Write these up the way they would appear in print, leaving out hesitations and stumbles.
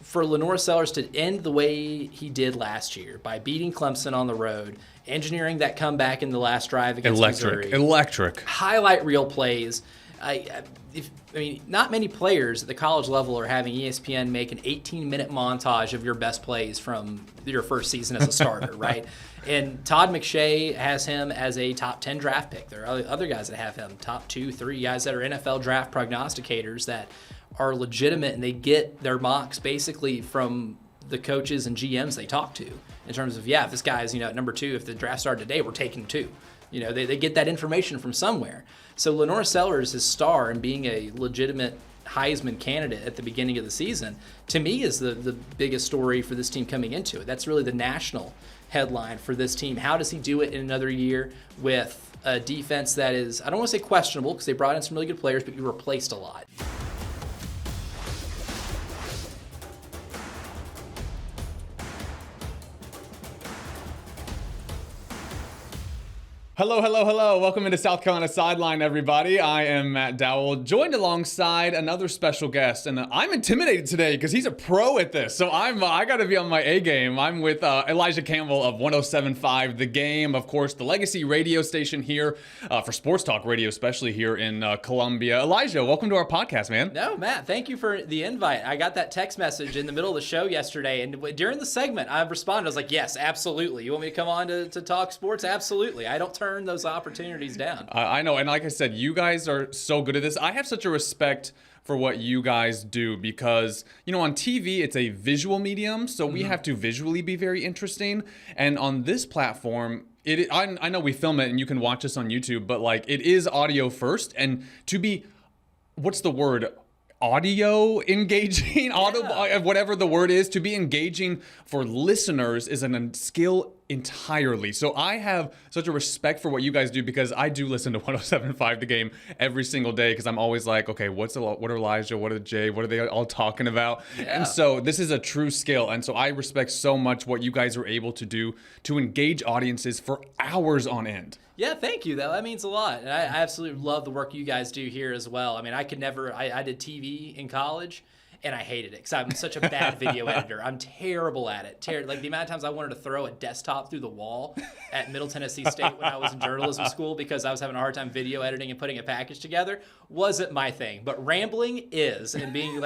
for LaNorris Sellers to end the way he did last year by beating Clemson on the road, engineering that comeback in the last drive against Missouri. Electric. Highlight reel plays. Not many players at the college level are having ESPN make an 18-minute montage of your best plays from your first season as a starter, right? And Todd McShay has him as a top 10 draft pick. There are other guys that have him, top 2, 3 guys that are NFL draft prognosticators that are legitimate, and they get their mocks basically from the coaches and GMs they talk to in terms of, if this guy's, at number 2, if the draft started today, we're taking 2. They get that information from somewhere. So LaNorris Sellers, his star and being a legitimate Heisman candidate at the beginning of the season, to me is the biggest story for this team coming into it. That's really the national headline for this team. How does he do it in another year with a defense that is, I don't want to say questionable because they brought in some really good players, but you replaced a lot. Hello. Welcome into South Carolina Sideline, everybody. I am Matt Dowell, joined alongside another special guest, and I'm intimidated today because he's a pro at this. So I got to be on my A game. I'm with Elijah Campbell of 107.5 The Game, of course, the legacy radio station here for sports talk radio, especially here in Columbia. Elijah, welcome to our podcast, man. No, Matt, thank you for the invite. I got that text message in the middle of the show yesterday, and during the segment, I responded. I was like, yes, absolutely. You want me to come on to talk sports? Absolutely. I don't turn those opportunities down. I know, and like I said, you guys are so good at this. I have such a respect for what you guys do because, on TV, it's a visual medium, so we have to visually be very interesting. And on this platform, I know we film it and you can watch us on YouTube, but it is audio first. And to be, what's the word? Audio engaging, whatever the word is, to be engaging for listeners is a skill entirely. So I have such a respect for what you guys do because I do listen to 107.5 The Game every single day because I'm always like, okay, what are Elijah, what are Jay, what are they all talking about? Yeah. And so this is a true skill. And so I respect so much what you guys are able to do to engage audiences for hours on end. Yeah, thank you, though. That means a lot. And I absolutely love the work you guys do here as well. I mean, I did TV in college, and I hated it because I'm such a bad video editor. I'm terrible at it. The amount of times I wanted to throw a desktop through the wall at Middle Tennessee State when I was in journalism school because I was having a hard time video editing and putting a package together wasn't my thing. But rambling is, and being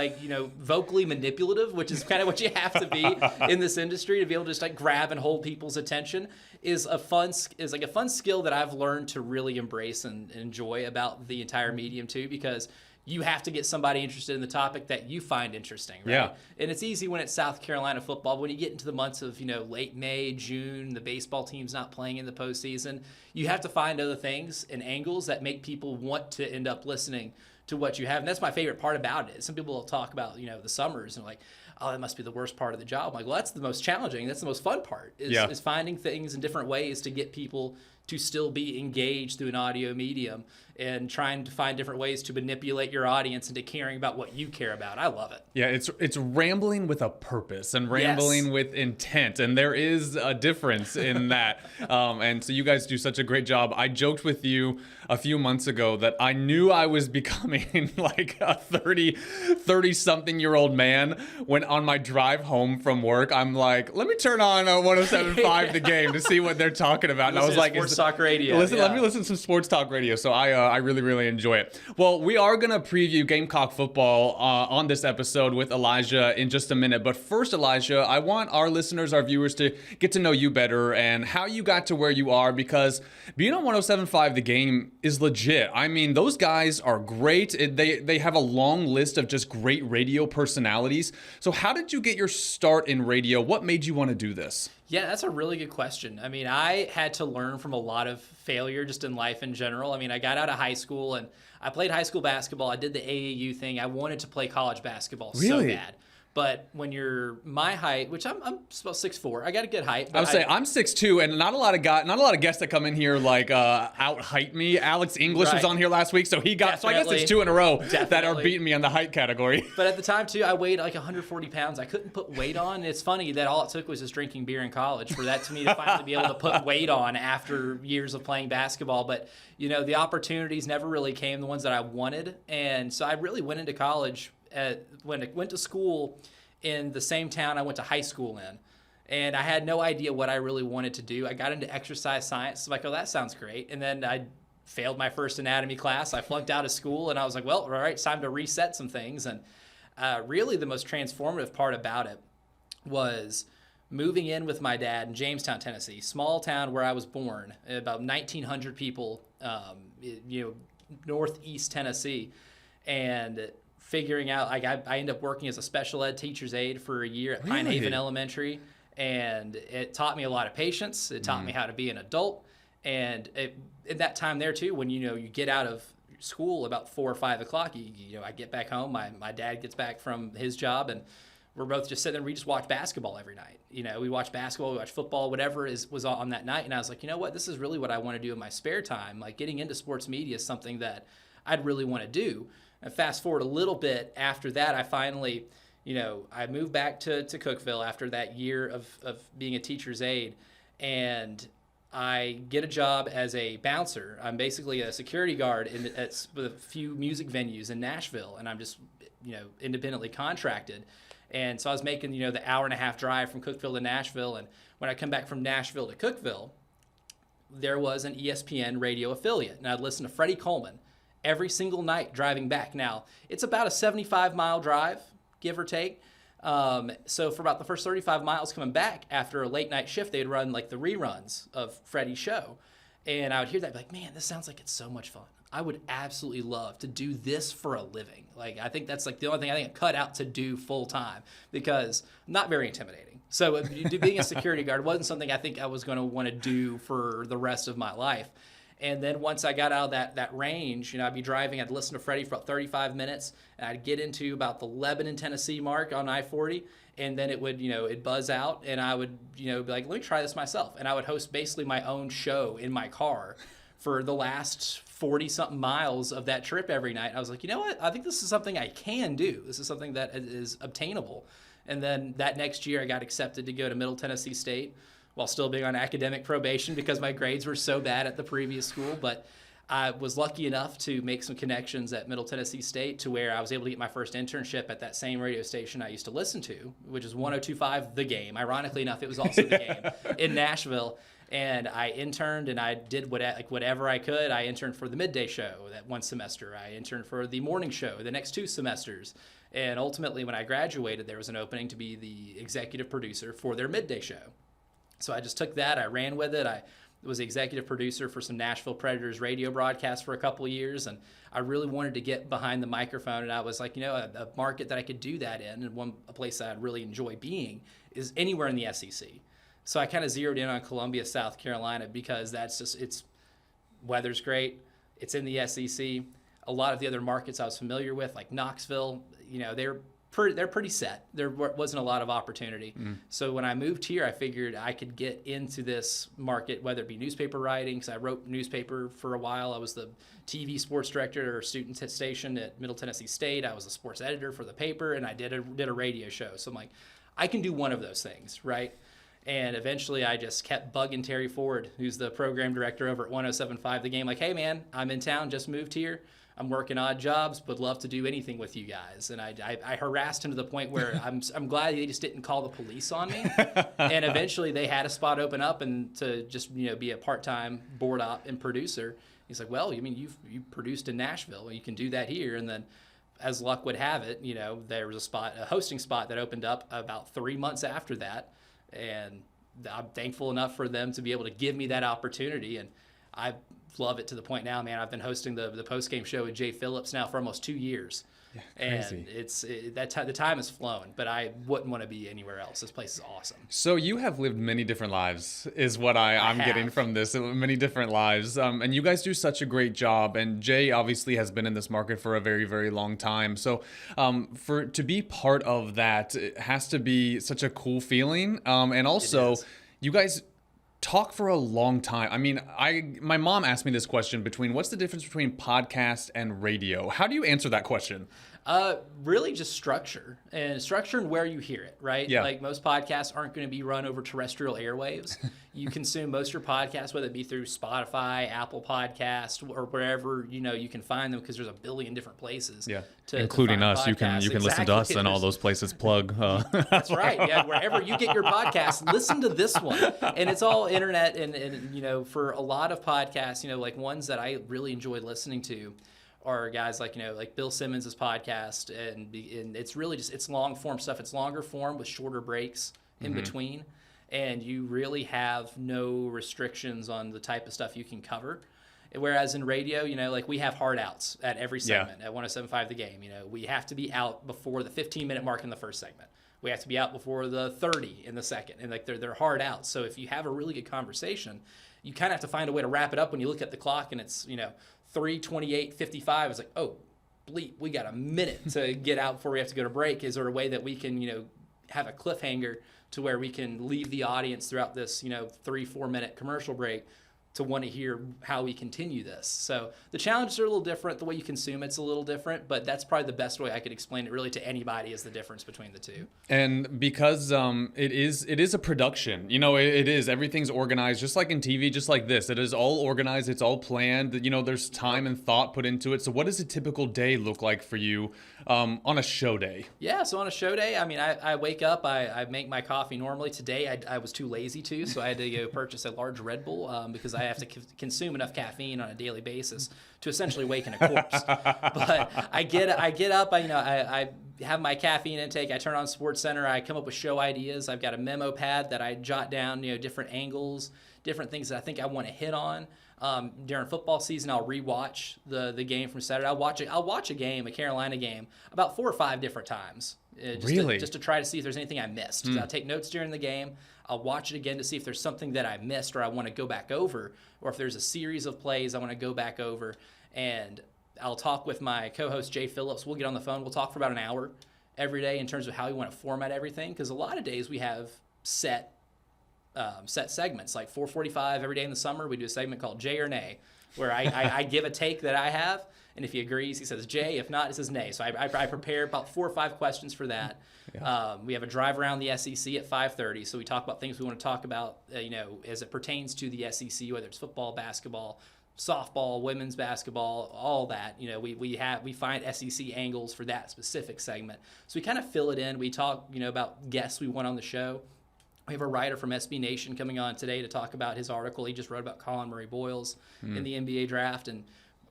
vocally manipulative, which is kind of what you have to be in this industry to be able to just grab and hold people's attention, is a fun skill that I've learned to really embrace and enjoy about the entire medium too, because you have to get somebody interested in the topic that you find interesting, right? Yeah. And it's easy when it's South Carolina football. When you get into the months of, late May, June, the baseball team's not playing in the postseason, you have to find other things and angles that make people want to end up listening to what you have. And that's my favorite part about it. Some people will talk about, the summers and like, oh, that must be the worst part of the job. I'm like, well, that's the most challenging. That's the most fun part is finding things in different ways to get people to still be engaged through an audio medium and trying to find different ways to manipulate your audience into caring about what you care about. I love it. Yeah, it's rambling with a purpose and rambling with intent, and there is a difference in that. And so you guys do such a great job. I joked with you a few months ago that I knew I was becoming like a 30-something-year-old man when on my drive home from work, I'm like, let me turn on 107.5 The Game to see what they're talking about. And I was like, sports talk radio. Let me listen to some sports talk radio. So I really, really enjoy it. Well, we are going to preview Gamecock football on this episode with Elijah in just a minute. But first, Elijah, I want our listeners, our viewers to get to know you better and how you got to where you are, because being on 107.5 The Game is legit. I mean, those guys are great. They have a long list of just great radio personalities. So how did you get your start in radio? What made you want to do this? Yeah, that's a really good question. I mean, I had to learn from a lot of failure just in life in general. I mean, I got out of high school and I played high school basketball. I did the AAU thing. I wanted to play college basketball so bad. But when you're my height, which I'm about 6'4", I got a good height. I would say I'm 6'2", and not a lot of guests that come in here like out height me. Alex English was on here last week, so he got. Definitely. So I guess it's 2 in a row that are beating me on the height category. But at the time too, I weighed like 140 pounds. I couldn't put weight on. And it's funny that all it took was just drinking beer in college for that to me to finally be able to put weight on after years of playing basketball. But the opportunities never really came, the ones that I wanted, and so I really went into college. When I went to school in the same town I went to high school in. And I had no idea what I really wanted to do. I got into exercise science. So I'm like, oh, that sounds great. And then I failed my first anatomy class. I flunked out of school, and I was like, well, all right, it's time to reset some things. And really the most transformative part about it was moving in with my dad in Jamestown, Tennessee, small town where I was born, about 1,900 people, northeast Tennessee, and figuring out, like, I ended up working as a special ed teacher's aide for a year at Pine Haven Elementary, and it taught me a lot of patience. It taught me how to be an adult, and at that time there too, when you get out of school about 4 or 5 o'clock, I get back home. My dad gets back from his job, and we're both just sitting there. We just watch basketball every night. We watch basketball, we watch football, whatever was on that night. And I was like, you know what? This is really what I want to do in my spare time. Like, getting into sports media is something that I'd really want to do. And fast forward a little bit after that, I finally, I moved back to Cookeville after that year of being a teacher's aide, and I get a job as a bouncer. I'm basically a security guard with a few music venues in Nashville, and I'm just, independently contracted. And so I was making, the hour and a half drive from Cookeville to Nashville. And when I come back from Nashville to Cookeville, there was an ESPN radio affiliate. And I'd listen to Freddie Coleman every single night driving back. Now, it's about a 75-mile drive, give or take. So for about the first 35 miles coming back after a late night shift, they'd run like the reruns of Freddie's show. And I would hear that, be like, man, this sounds like it's so much fun. I would absolutely love to do this for a living. Like, I think that's like the only thing I think I'm cut out to do full time, because I'm not very intimidating. So being a security guard wasn't something I think I was going to want to do for the rest of my life. And then once I got out of that range, I'd be driving, I'd listen to Freddie for about 35 minutes, and I'd get into about the Lebanon, Tennessee mark on I-40, and then it would, it'd buzz out, and I would, be like, let me try this myself. And I would host basically my own show in my car for the last 40-something miles of that trip every night. I was like, you know what? I think this is something I can do. This is something that is obtainable. And then that next year, I got accepted to go to Middle Tennessee State while still being on academic probation because my grades were so bad at the previous school. But I was lucky enough to make some connections at Middle Tennessee State to where I was able to get my first internship at that same radio station I used to listen to, which is 102.5 The Game. Ironically enough, it was also The Game in Nashville. And I interned, and I did whatever I could. I interned for the midday show that one semester. I interned for the morning show the next 2 semesters. And ultimately, when I graduated, there was an opening to be the executive producer for their midday show. So I just took that. I ran with it. I was the executive producer for some Nashville Predators radio broadcasts for a couple of years, and I really wanted to get behind the microphone. And I was like, a market that I could do that in, and a place that I'd really enjoy being is anywhere in the SEC. So I kind of zeroed in on Columbia, South Carolina, because weather's great. It's in the SEC. A lot of the other markets I was familiar with, like Knoxville, they're pretty set. There wasn't a lot of opportunity. So when I moved here, I figured I could get into this market, whether it be newspaper writing, because I wrote newspaper for a while. I was the TV sports director or student station at Middle Tennessee State. I was a sports editor for the paper, and I did a radio show. So I'm like, I can do one of those things, right? And eventually I just kept bugging Terry Ford, who's the program director over at 107.5 The Game, like, hey, man, I'm in town, just moved here. I'm working odd jobs, would love to do anything with you guys. And I harassed him to the point where I'm glad they just didn't call the police on me. And eventually they had a spot open up and to just be a part-time board op and producer. He's like, well, you produced in Nashville. You can do that here. And then as luck would have it, there was a hosting spot that opened up about 3 months after that. And I'm thankful enough for them to be able to give me that opportunity. And I love it to the point now, man. I've been hosting the post-game show with Jay Phillips now for almost 2 years. Yeah, crazy. And the time has flown, but I wouldn't want to be anywhere else. This place is awesome. So you have lived many different lives, is what I'm getting from this. Many different lives. And you guys do such a great job. And Jay obviously has been in this market for a very, very long time. So to be part of that, it has to be such a cool feeling. And also, you guys talk for a long time. I mean, my mom asked me this question between what's the difference between podcast and radio? How do you answer that question? Really just structure and where you hear it, right? Yeah. Like most podcasts aren't going to be run over terrestrial airwaves. You consume most of your podcasts, whether it be through Spotify, Apple Podcast, or wherever, you can find them, because there's a billion different places. Yeah. To Including find us. You can listen to us and all those places. Plug. That's right. Yeah. Wherever you get your podcast, listen to this one. And it's all internet. And for a lot of podcasts, like ones that I really enjoyed listening to are guys like Bill Simmons' podcast, and it's really just, it's long form stuff. It's longer form with shorter breaks in between, and you really have no restrictions on the type of stuff you can cover. Whereas in radio, like we have hard outs at every segment at 107.5 The Game. We have to be out before the 15-minute mark in the first segment. We have to be out before the 30 in the second, and like they're hard outs. So if you have a really good conversation, you kind of have to find a way to wrap it up when you look at the clock and it's 3:28:55. It's like, oh, bleep, we got a minute to get out before we have to go to break. Is there a way that we can have a cliffhanger to where we can leave the audience throughout this 3-4 minute commercial break to want to hear how we continue this? So the challenges are a little different. The way you consume it's a little different, but that's probably the best way I could explain it really to anybody, is the difference between the two. And because it is a production, it is, everything's organized, just like in TV, just like this. It is all organized. It's all planned. There's time and thought put into it. So what does a typical day look like for you on a show day? Yeah, so on a show day, I wake up, I make my coffee normally. Today I was too lazy to, so I had to go purchase a large Red Bull because I have to consume enough caffeine on a daily basis to essentially waken a corpse. But I get up, I have my caffeine intake, I turn on SportsCenter, I come up with show ideas. I've got a memo pad that I jot down, different angles, different things that I think I want to hit on. During football season, I'll rewatch the game from Saturday. I'll watch a Carolina game, about 4 or 5 different times. Just to try to see if there's anything I missed. I'll take notes during the game. I'll watch it again to see if there's something that I missed or I want to go back over, or if there's a series of plays I want to go back over. And I'll talk with my co-host Jay Phillips. We'll get on the phone. We'll talk for about an hour every day in terms of how we want to format everything, because a lot of days we have set segments. Like 4:45 every day in the summer, we do a segment called Jay or Nay, where I give a take that I have, and if he agrees, he says Jay. If not, it says Nay. So I prepare about 4 or 5 questions for that. Yeah. We have a drive around the SEC at 5:30, so we talk about things we want to talk about, as it pertains to the SEC, whether it's football, basketball, softball, women's basketball, all that. We find SEC angles for that specific segment. So we kind of fill it in. We talk, about guests we want on the show. We have a writer from SB Nation coming on today to talk about his article he just wrote about Collin Murray-Boyles in the NBA draft, and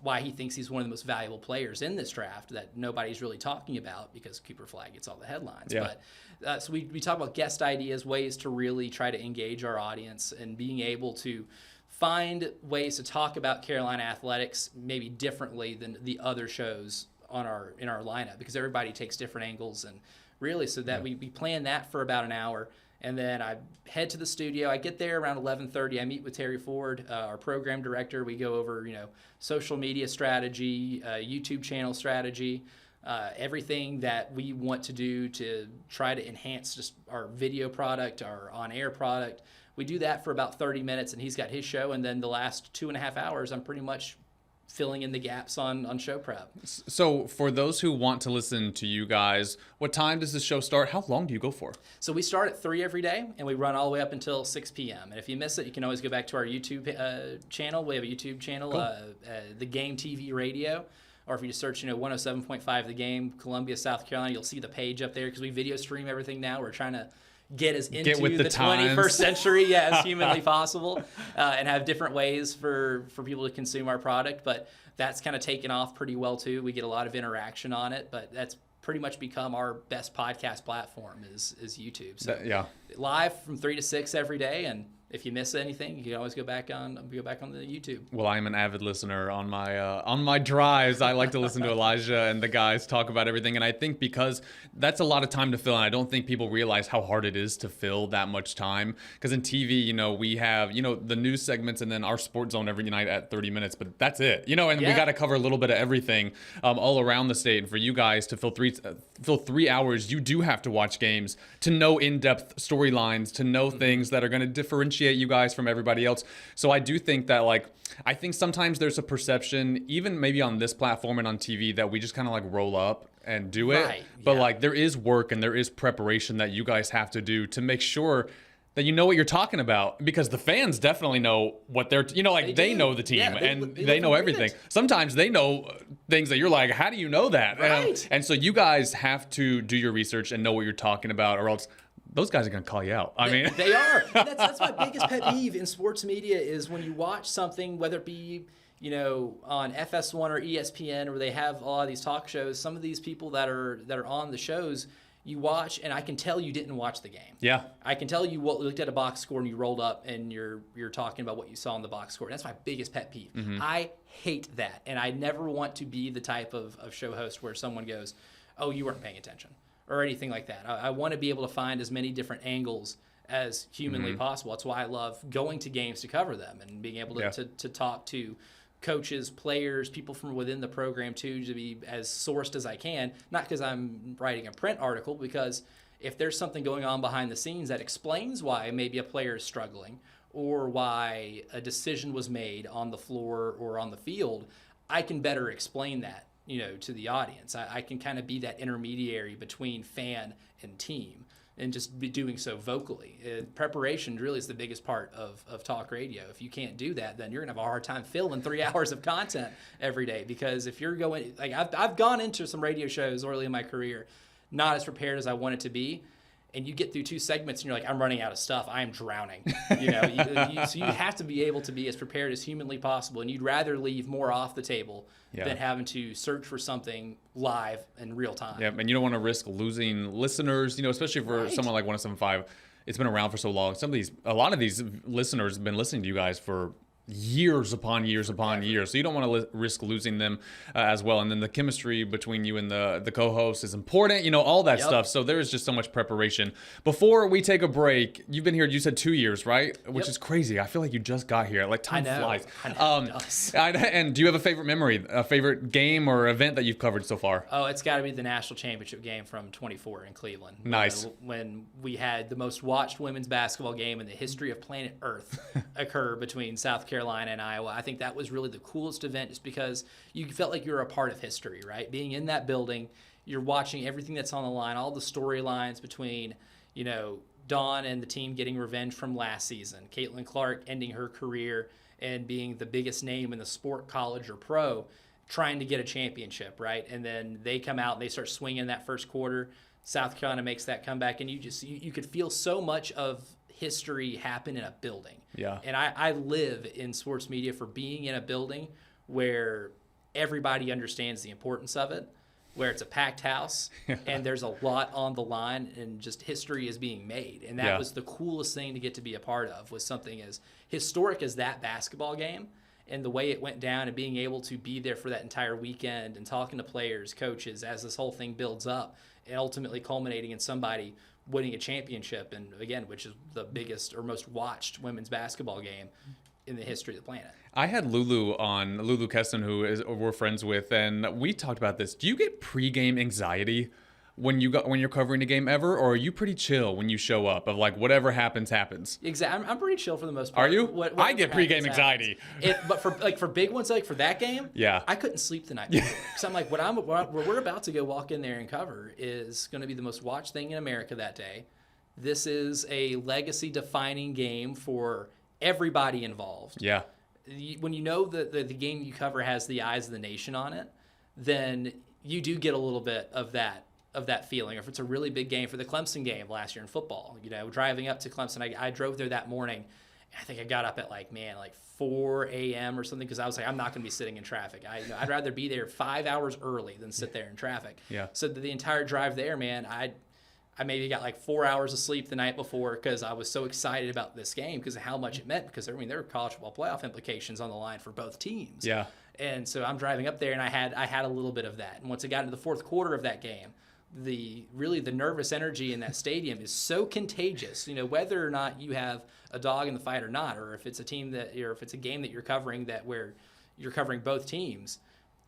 why he thinks he's one of the most valuable players in this draft that nobody's really talking about, because Cooper Flagg gets all the headlines. Yeah. But so we talk about guest ideas, ways to really try to engage our audience, and being able to find ways to talk about Carolina athletics maybe differently than the other shows in our lineup, because everybody takes different angles, and really so that we plan that for about an hour. And then I head to the studio. I get there around 11:30. I meet with Terry Ford, our program director. We go over, social media strategy, YouTube channel strategy, everything that we want to do to try to enhance just our video product, our on-air product. We do that for about 30 minutes, and he's got his show. And then the last 2.5 hours, I'm pretty much filling in the gaps on show prep. So for those who want to listen to you guys, what time does the show start? How long do you go for? So we start at 3 every day, and we run all the way up until 6 p.m. And if you miss it, you can always go back to our YouTube channel. We have a YouTube channel, cool. The Game TV Radio. Or if you just search, 107.5 The Game, Columbia, South Carolina, you'll see the page up there, because we video stream everything now. We're trying to get us into the 21st century as humanly possible, and have different ways for people to consume our product. But that's kind of taken off pretty well too. We get a lot of interaction on it, but that's pretty much become our best podcast platform is YouTube. So live from 3 to 6 every day, and if you miss anything, you can always go back on the YouTube. Well, I'm an avid listener on my drives. I like to listen to Elijah and the guys talk about everything, and I think because that's a lot of time to fill, and I don't think people realize how hard it is to fill that much time. Because in TV, we have the news segments and then our sports zone every night at 30 minutes, but that's it. And we got to cover a little bit of everything all around the state. And for you guys to fill 3 hours, you do have to watch games to know in-depth storylines, to know things that are going to differentiate differentiate you guys from everybody else. So I do think that, like, I think sometimes there's a perception, even maybe on this platform and on TV, that we just kind of like roll up and do it. Right, But yeah. like there is work and there is preparation that you guys have to do to make sure that you know what you're talking about, because the fans definitely know what they're, like they do. know the team Yeah, and they they know live everything. it. Sometimes they know things that you're like, how do you know that? Right. And so you guys have to do your research and know what you're talking about, or else those guys are going to call you out. I mean, They are. And that's my biggest pet peeve in sports media is when you watch something, whether it be, on FS1 or ESPN, where they have a lot of these talk shows, some of these people that are on the shows, you watch, and I can tell you didn't watch the game. Yeah. I can tell you looked at a box score and you rolled up and you're talking about what you saw in the box score. That's my biggest pet peeve. Mm-hmm. I hate that, and I never want to be the type of show host where someone goes, "Oh, you weren't paying attention," or anything like that. I want to be able to find as many different angles as humanly Mm-hmm. possible. That's why I love going to games to cover them and being able to talk to coaches, players, people from within the program too, to be as sourced as I can. Not because I'm writing a print article, because if there's something going on behind the scenes that explains why maybe a player is struggling or why a decision was made on the floor or on the field, I can better explain that, to the audience. I can kind of be that intermediary between fan and team, and just be doing so vocally. Preparation really is the biggest part of talk radio. If you can't do that, then you're going to have a hard time filling 3 hours of content every day. Because if you're going, like I've gone into some radio shows early in my career, not as prepared as I wanted to be, and you get through 2 segments and you're like, I'm running out of stuff. I am drowning. So you have to be able to be as prepared as humanly possible, and you'd rather leave more off the table than having to search for something live in real time. Yeah, and you don't want to risk losing listeners, especially for someone like 107.5. It's been around for so long. A lot of these listeners have been listening to you guys for years upon years upon years, so you don't want to risk losing them as well. And then the chemistry between you and the co-host is important, all that stuff. So there is just so much preparation. Before we take a break, you've been here, you said 2 years, right? Which is crazy. I feel like you just got here. Like, time flies. And do you have a favorite memory, a favorite game or event that you've covered so far? Oh, it's got to be the national championship game from 24 in Cleveland. Nice. When we had the most watched women's basketball game in the history of planet Earth occur between South Carolina and Iowa. I think that was really the coolest event, just because you felt like you were a part of history, right? Being in that building, you're watching everything that's on the line, all the storylines between, Dawn and the team getting revenge from last season, Caitlin Clark ending her career and being the biggest name in the sport, college or pro, trying to get a championship, right? And then they come out and they start swinging that first quarter. South Carolina makes that comeback, and you could feel so much of history happen in a building. Yeah. And I live in sports media for being in a building where everybody understands the importance of it, where it's a packed house and there's a lot on the line and just history is being made. And that was the coolest thing to get to be a part of, was something as historic as that basketball game and the way it went down, and being able to be there for that entire weekend and talking to players, coaches, as this whole thing builds up and ultimately culminating in somebody winning a championship, and again, which is the biggest or most watched women's basketball game in the history of the planet. I had Lulu on, Lulu Keston, who we're friends with, and we talked about this. Do you get pregame anxiety when you're covering a game ever, or are you pretty chill when you show up, of like whatever happens? Exactly. I'm pretty chill for the most part. Are you? I get pregame anxiety. But for big ones, like for that game, I couldn't sleep the night before. Because I'm like, what we're about to go walk in there and cover is going to be the most watched thing in America that day. This is a legacy-defining game for everybody involved. Yeah. When you know that the game you cover has the eyes of the nation on it, then you do get a little bit of that feeling. Or if it's a really big game, for the Clemson game last year in football, driving up to Clemson, I drove there that morning. I think I got up at like 4 a.m. or something, because I was like, I'm not going to be sitting in traffic. I'd rather be there 5 hours early than sit there in traffic. Yeah. So the entire drive there, man, I maybe got like 4 hours of sleep the night before, because I was so excited about this game because of how much it meant, because there were college football playoff implications on the line for both teams. Yeah. And so I'm driving up there, and I had a little bit of that. And once it got into the fourth quarter of that game, the nervous energy in that stadium is so contagious. Whether or not you have a dog in the fight or not, or if it's a game that you're covering where you're covering both teams,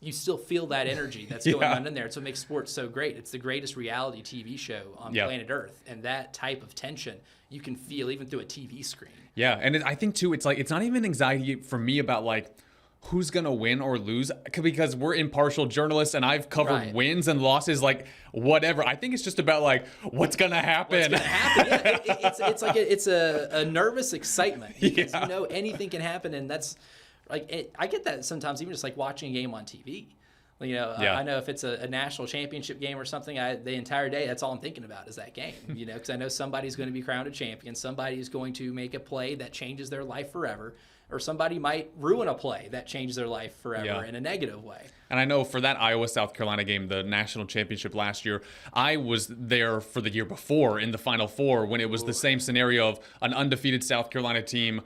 you still feel that energy that's going on in there. It's what makes sports so great. It's the greatest reality TV show on planet Earth. And that type of tension you can feel even through a TV screen. Yeah, and I think, too, it's like it's not even anxiety for me about, like, who's going to win or lose, because we're impartial journalists and I've covered wins and losses, like, whatever. I think it's just about, like, what's going to happen. What's going to happen? Yeah, it's like it's a nervous excitement because you know anything can happen. And that's like, I get that sometimes even just like watching a game on TV. You know, I know if it's a national championship game or something, the entire day, that's all I'm thinking about is that game, you know, because I know somebody's going to be crowned a champion. Somebody's going to make a play that changes their life forever, or somebody might ruin a play that changes their life forever in a negative way. And I know for that Iowa-South Carolina game, the national championship last year, I was there for the year before in the Final Four when it was the same scenario of an undefeated South Carolina team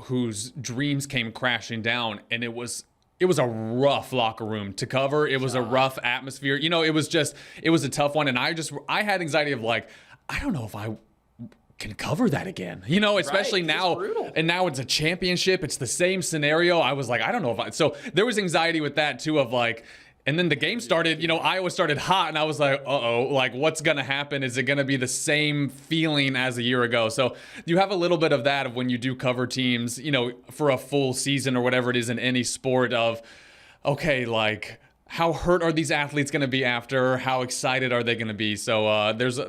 whose dreams came crashing down, and it was a rough locker room to cover. It was a rough atmosphere. You know, it was a tough one. And I had anxiety of like, I don't know if I can cover that again, you know, especially now. And now it's a championship. It's the same scenario. I was like, I don't know so there was anxiety with that too, of like, and then the game started, you know, Iowa started hot and I was like, like what's going to happen? Is it going to be the same feeling as a year ago? So you have a little bit of that of when you do cover teams, you know, for a full season or whatever it is in any sport of, okay, like, how hurt are these athletes going to be after? How excited are they going to be? So there's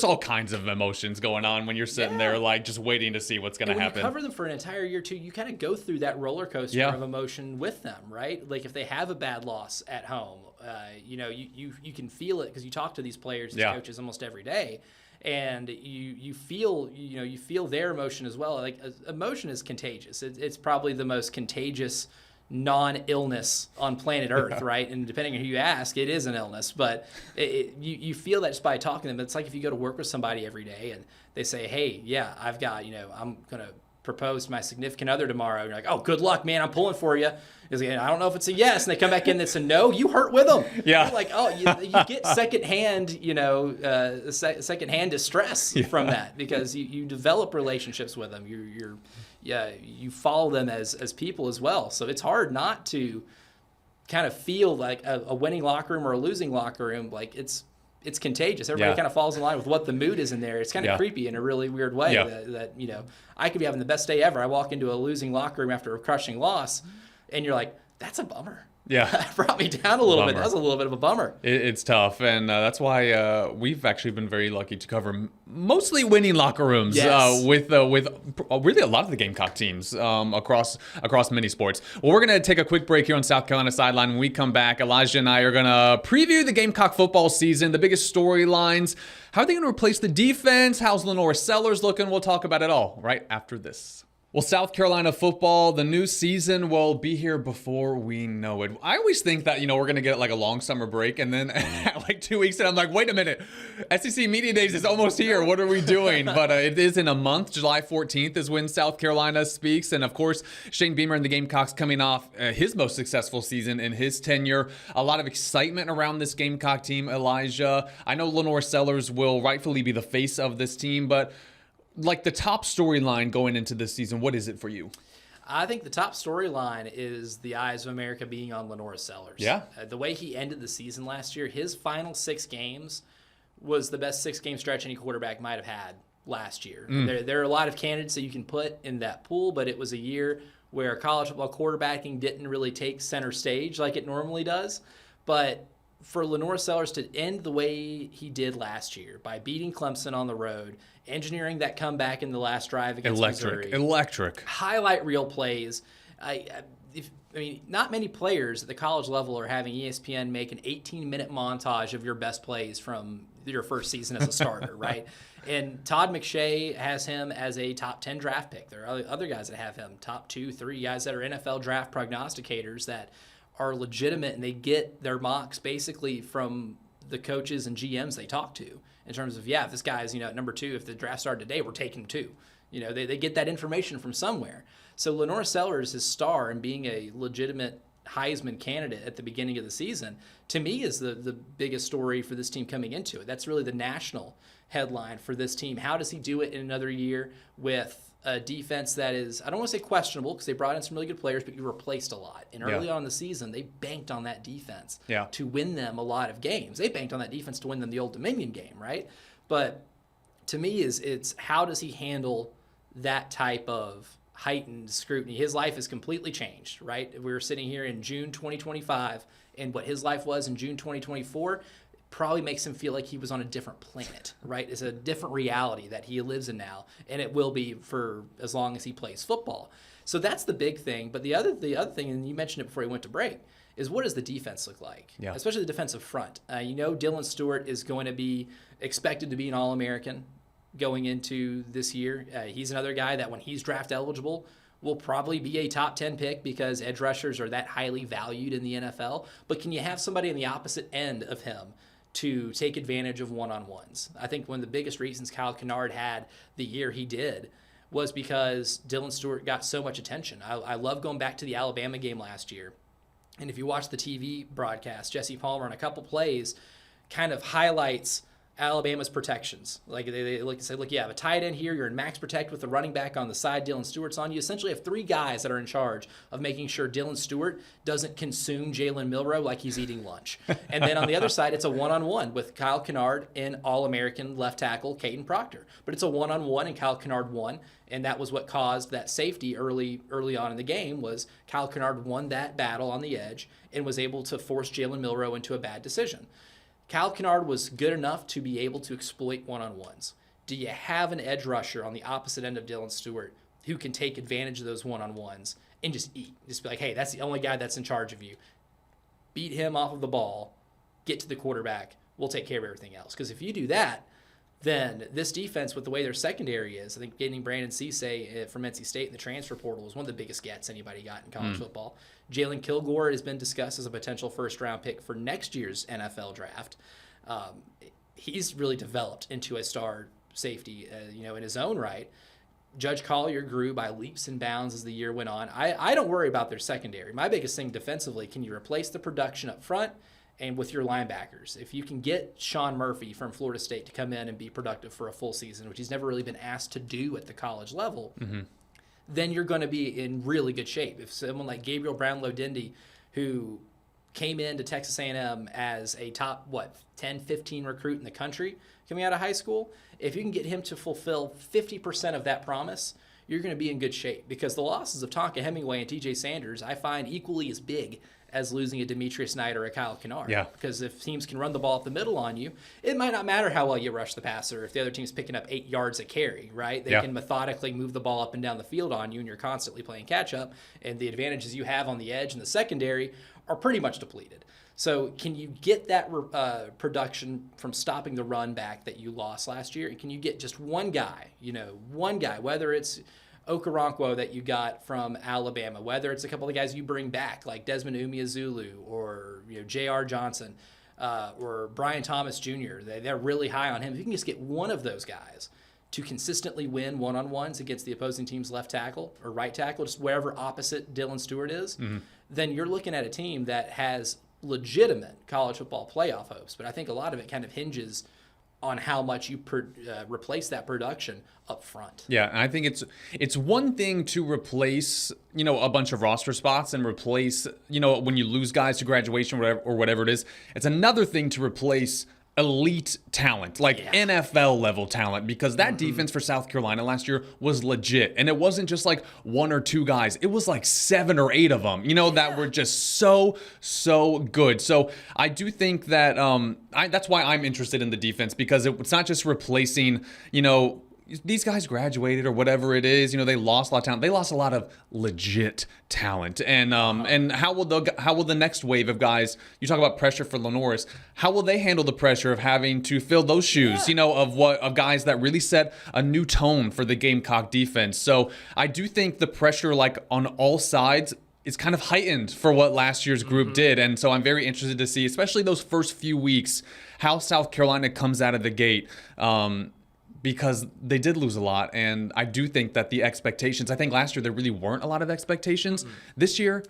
all kinds of emotions going on when you're sitting there, like just waiting to see what's going to happen. When you cover them for an entire year too, you kind of go through that roller coaster of emotion with them, right? Like if they have a bad loss at home, you know, you can feel it because you talk to these players, these coaches almost every day. And you feel their emotion as well. Like emotion is contagious. It's probably the most contagious non-illness on planet Earth, right? And depending on who you ask, it is an illness, but you feel that just by talking to them. It's like if you go to work with somebody every day and they say, hey, yeah, I've got, you know, I'm going to propose to my significant other tomorrow. And you're like, oh, good luck, man. I'm pulling for you. He's like, I don't know if it's a yes. And they come back in and it's a no. You hurt with them. Yeah. You're like, oh, you get secondhand, you know, secondhand distress from that because you develop relationships with them. You follow them as people as well. So it's hard not to kind of feel like a winning locker room or a losing locker room. Like it's contagious. Everybody kind of falls in line with what the mood is in there. It's kind of creepy in a really weird way that, you know, I could be having the best day ever. I walk into a losing locker room after a crushing loss and you're like, that's a bummer. Yeah. It brought me down a little bit. That was a little bit of a bummer. It's tough. And that's why we've actually been very lucky to cover mostly winning locker rooms with really a lot of the Gamecock teams across many sports. Well, we're going to take a quick break here on South Carolina Sideline. When we come back, Elijah and I are going to preview the Gamecock football season, the biggest storylines. How are they going to replace the defense? How's LaNorris Sellers looking? We'll talk about it all right after this. Well, South Carolina football, the new season will be here before we know it. I always think that, you know, we're going to get like a long summer break and then like 2 weeks and I'm like, wait a minute, SEC Media Days is almost here. What are we doing? But it is in a month. July 14th is when South Carolina speaks. And of course, Shane Beamer and the Gamecocks coming off his most successful season in his tenure. A lot of excitement around this Gamecock team, Elijah. I know LaNorris Sellers will rightfully be the face of this team, but like the top storyline going into this season, what is it for you? I think the top storyline is the eyes of America being on LaNorris Sellers. Yeah. The way he ended the season last year, his final 6 games was the best 6-game stretch any quarterback might have had last year. There are a lot of candidates that you can put in that pool, but it was a year where college football quarterbacking didn't really take center stage like it normally does. But for LaNorris Sellers to end the way he did last year by beating Clemson on the road, engineering that comeback in the last drive against Missouri. Electric. Highlight reel plays. I mean, not many players at the college level are having ESPN make an 18-minute montage of your best plays from your first season as a starter, right? And Todd McShay has him as a top 10 draft pick. There are other guys that have him top 2, 3 guys that are NFL draft prognosticators that are legitimate, and they get their mocks basically from the coaches and GMs they talk to in terms of, if this guy's, at number 2, if the draft started today, we're taking him 2. They get that information from somewhere. So LaNorris Sellers, his star and being a legitimate Heisman candidate at the beginning of the season, to me is the biggest story for this team coming into it. That's really the national headline for this team. How does he do it in another year with a defense that is, I don't want to say questionable because they brought in some really good players, but you replaced a lot. And early on in the season, they banked on that defense to win them a lot of games. They banked on that defense to win them the Old Dominion game, right? But to me, it's how does he handle that type of heightened scrutiny? His life is completely changed, right? We were sitting here in June 2025, and what his life was in June 2024 probably makes him feel like he was on a different planet, right? It's a different reality that he lives in now, and it will be for as long as he plays football. So that's the big thing. But the other thing, and you mentioned it before we went to break, is what does the defense look like, especially the defensive front? Dylan Stewart is going to be expected to be an All-American going into this year. He's another guy that when he's draft eligible will probably be a top 10 pick because edge rushers are that highly valued in the NFL. But can you have somebody on the opposite end of him to take advantage of one-on-ones? I think one of the biggest reasons Kyle Kennard had the year he did was because Dylan Stewart got so much attention. I love going back to the Alabama game last year. And if you watch the TV broadcast, Jesse Palmer on a couple plays kind of highlights Alabama's protections. Like they look and say, look, you have a tight end here, you're in max protect with the running back on the side, Dylan Stewart's on you. Essentially have three guys that are in charge of making sure Dylan Stewart doesn't consume Jalen Milroe like he's eating lunch. And then on the other side, it's a one-on-one with Kyle Kennard and All-American left tackle Caden Proctor. But it's a one-on-one, and Kyle Kennard won, and that was what caused that safety early on in the game. Was Kyle Kennard won that battle on the edge and was able to force Jalen Milroe into a bad decision. Kyle Kennard was good enough to be able to exploit one-on-ones. Do you have an edge rusher on the opposite end of Dylan Stewart who can take advantage of those one-on-ones and just eat? Just be like, hey, that's the only guy that's in charge of you. Beat him off of the ball, get to the quarterback, we'll take care of everything else. Because if you do that, then this defense, with the way their secondary is, I think getting Brandon Cisse from NC State in the transfer portal is one of the biggest gets anybody got in college football. Jalen Kilgore has been discussed as a potential first-round pick for next year's NFL draft. He's really developed into a star safety, in his own right. Judge Collier grew by leaps and bounds as the year went on. I don't worry about their secondary. My biggest thing defensively, can you replace the production up front and with your linebackers? If you can get Sean Murphy from Florida State to come in and be productive for a full season, which he's never really been asked to do at the college level, then you're going to be in really good shape. If someone like Gabriel Brownlow-Dindy, who came into Texas A&M as a top, 10, 15 recruit in the country coming out of high school, if you can get him to fulfill 50% of that promise, you're going to be in good shape. Because the losses of Tonka Hemingway and TJ Sanders, I find equally as big as losing a Demetrius Knight or a Kyle Kennard. Because if teams can run the ball up the middle on you, it might not matter how well you rush the passer if the other team's picking up 8 yards a carry, right? They can methodically move the ball up and down the field on you, and you're constantly playing catch-up, and the advantages you have on the edge and the secondary are pretty much depleted. So can you get that production from stopping the run back that you lost last year? And can you get just one guy, whether it's Okoronkwo that you got from Alabama, whether it's a couple of guys you bring back like Desmond Umeozulu or J.R. Johnson or Brian Thomas Jr. They're really high on him. If you can just get one of those guys to consistently win one-on-ones against the opposing team's left tackle or right tackle, just wherever opposite Dylan Stewart is, then you're looking at a team that has legitimate college football playoff hopes. But I think a lot of it kind of hinges on how much you replace that production up front. Yeah, and I think it's one thing to replace, a bunch of roster spots and replace, when you lose guys to graduation or whatever it is. It's another thing to replace elite talent, like NFL level talent, because that defense for South Carolina last year was legit. And it wasn't just like one or two guys. It was like 7 or 8 of them, that were just so good. So I do think that that's why I'm interested in the defense, because it's not just replacing, these guys graduated or whatever it is, they lost a lot of talent. They lost a lot of legit talent. And how will the next wave of guys, you talk about pressure for LaNorris, how will they handle the pressure of having to fill those shoes, of guys that really set a new tone for the Gamecock defense. So I do think the pressure, like on all sides, is kind of heightened for what last year's group did. And so I'm very interested to see, especially those first few weeks, how South Carolina comes out of the gate. Because they did lose a lot, and I do think that the expectations, I think last year there really weren't a lot of expectations. This year,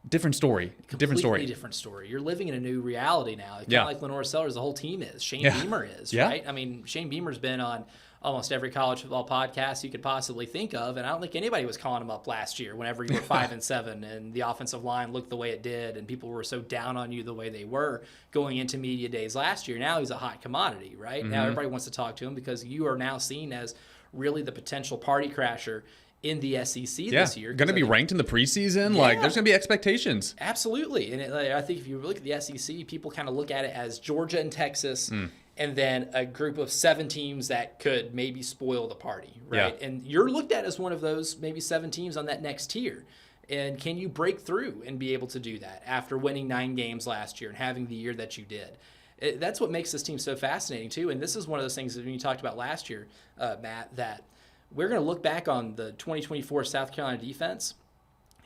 different story. Completely different story. You're living in a new reality now. Kind of like LaNorris Sellers, the whole team is. Shane Beamer is, right? I mean, Shane Beamer's been on almost every college football podcast you could possibly think of, and I don't think anybody was calling him up last year whenever you were 5-7 and the offensive line looked the way it did and people were so down on you the way they were going into media days last year. Now he's a hot commodity, right? Now everybody wants to talk to him because you are now seen as really the potential party crasher in the SEC this year. Going to be ranked in the preseason. Like, there's going to be expectations. Absolutely. And I think if you look at the SEC, people kind of look at it as Georgia and Texas and then a group of 7 teams that could maybe spoil the party, right? Yeah. And you're looked at as one of those maybe 7 teams on that next tier. And can you break through and be able to do that after winning 9 games last year and having the year that you did? That's what makes this team so fascinating, too. And this is one of those things that when you talked about last year, Matt, that we're going to look back on the 2024 South Carolina defense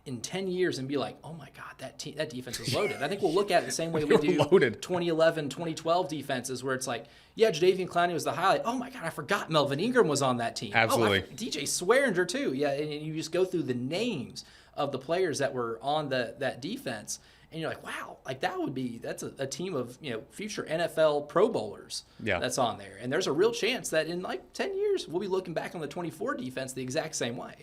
in 10 years and be like, oh my God, that defense is loaded. I think we'll look at it the same way we do 2011, 2012 defenses where it's like, yeah, Jadeveon Clowney was the highlight. Oh my God, I forgot Melvin Ingram was on that team. Absolutely. DJ Swearinger too. Yeah, and you just go through the names of the players that were on that defense. And you're like, wow, like that's a team of future NFL Pro Bowlers that's on there. And there's a real chance that in like 10 years, we'll be looking back on the 24 defense the exact same way.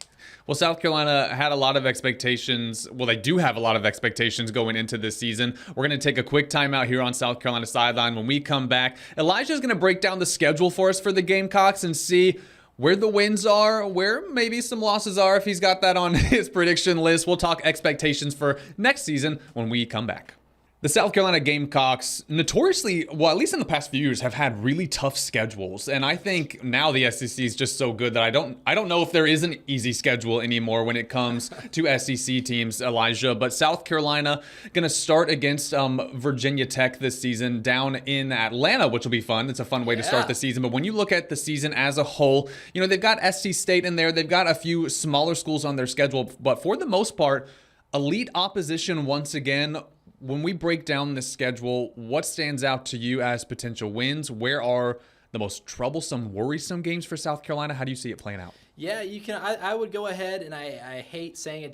Well, South Carolina had a lot of expectations. Well, they do have a lot of expectations going into this season. We're going to take a quick timeout here on South Carolina Sideline. When we come back, Elijah is going to break down the schedule for us for the Gamecocks and see where the wins are, where maybe some losses are if he's got that on his prediction list. We'll talk expectations for next season when we come back. The South Carolina Gamecocks notoriously, well, at least in the past few years, have had really tough schedules. And I think now the SEC is just so good that I don't know if there is an easy schedule anymore when it comes to SEC teams, Elijah. But South Carolina going to start against Virginia Tech this season down in Atlanta, which will be fun. It's a fun way to start the season. But when you look at the season as a whole, they've got SC State in there. They've got a few smaller schools on their schedule. But for the most part, elite opposition once again. When we break down this schedule, what stands out to you as potential wins? Where are the most troublesome, worrisome games for South Carolina? How do you see it playing out? Yeah, you can. I would go ahead, and I hate saying